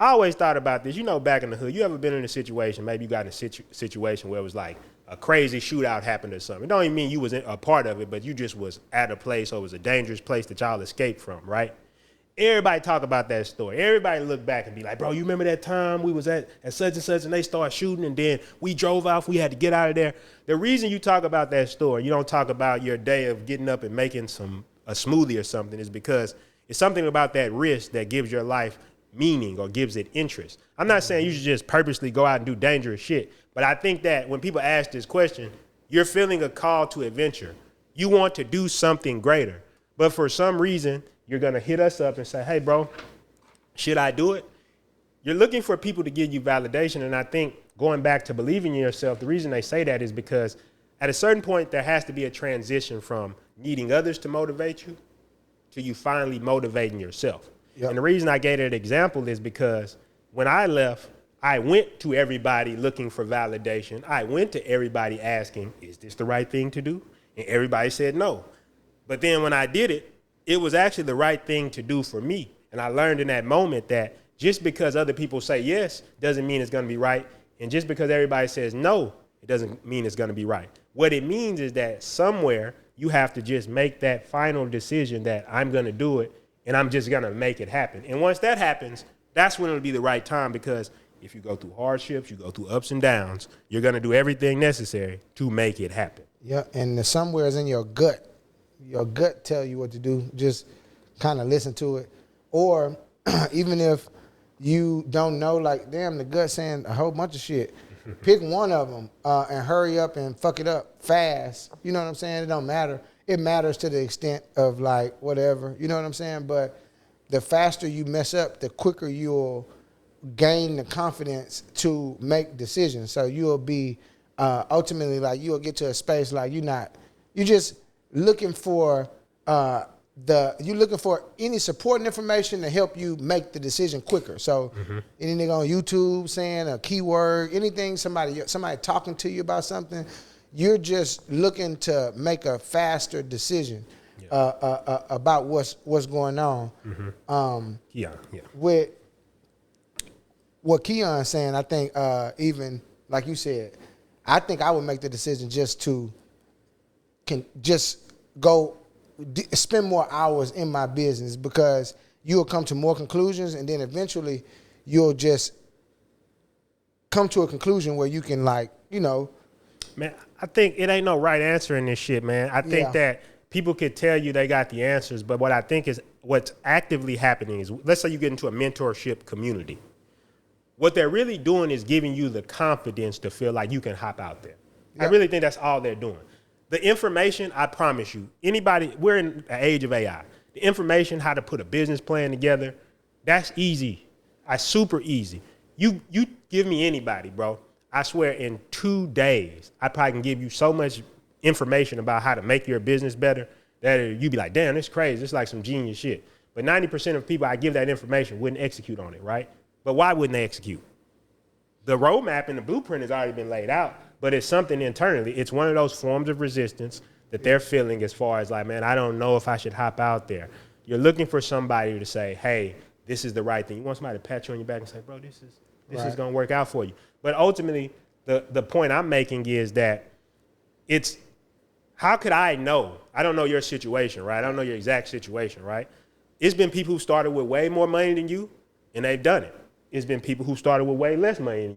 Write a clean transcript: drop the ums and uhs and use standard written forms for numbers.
I always thought about this. You know, back in the hood, you ever been in a situation, maybe you got in a situation where it was like a crazy shootout happened or something. It don't even mean you was a part of it, but you just was at a place or it was a dangerous place that y'all escaped from, right? Everybody talk about that story. Everybody look back and be like, bro, you remember that time we was at such and such and they started shooting and then we drove off, we had to get out of there. The reason you talk about that story, you don't talk about your day of getting up and making a smoothie or something, is because it's something about that risk that gives your life meaning or gives it interest. I'm not saying you should just purposely go out and do dangerous shit, but I think that when people ask this question, you're feeling a call to adventure. You want to do something greater, but for some reason, you're gonna hit us up and say, hey bro, should I do it? You're looking for people to give you validation, and I think going back to believing in yourself, the reason they say that is because at a certain point, there has to be a transition from needing others to motivate you to you finally motivating yourself. Yep. And the reason I gave that example is because when I left, I went to everybody looking for validation. I went to everybody asking, is this the right thing to do? And everybody said no. But then when I did it, it was actually the right thing to do for me. And I learned in that moment that just because other people say yes doesn't mean it's gonna be right. And just because everybody says no, it doesn't mean it's gonna be right. What it means is that somewhere you have to just make that final decision that I'm gonna do it and I'm just gonna make it happen. And once that happens, that's when it'll be the right time, because if you go through hardships, you go through ups and downs, you're gonna do everything necessary to make it happen. Yeah, and somewhere is in your gut. Your gut tell you what to do. Just kind of listen to it. Or even if you don't know, like, damn, the gut saying a whole bunch of shit, pick one of them and hurry up and fuck it up fast. You know what I'm saying? It don't matter. It matters to the extent of, like, whatever. You know what I'm saying? But the faster you mess up, the quicker you'll gain the confidence to make decisions. So you'll be ultimately, like, you'll get to a space like you just looking for you're looking for any supporting information to help you make the decision quicker. So any nigga on YouTube saying a keyword, anything, somebody talking to you about something, you're just looking to make a faster decision about what's going on. With what Keon's saying, I think even like you said, I think I would make the decision just to go spend more hours in my business, because you'll come to more conclusions, and then eventually you'll just come to a conclusion where you can, like, you know. Man, I think it ain't no right answer in this shit, man. I think that people could tell you they got the answers, but what I think is what's actively happening is, let's say you get into a mentorship community. What they're really doing is giving you the confidence to feel like you can hop out there. Yep. I really think that's all they're doing. The information, I promise you, anybody, we're in the age of AI. The information, how to put a business plan together, that's easy. Super easy. You give me anybody, bro. I swear in 2 days, I probably can give you so much information about how to make your business better that you'd be like, damn, this is crazy. It's like some genius shit. But 90% of people I give that information wouldn't execute on it, right? But why wouldn't they execute? The roadmap and the blueprint has already been laid out, but it's something internally. It's one of those forms of resistance that they're feeling, as far as like, man, I don't know if I should hop out there. You're looking for somebody to say, hey, this is the right thing. You want somebody to pat you on your back and say, bro, this is going to work out for you. But ultimately, the point I'm making is that it's, how could I know? I don't know your situation, right? I don't know your exact situation, right? It's been people who started with way more money than you, and they've done it. It's been people who started with way less money than you.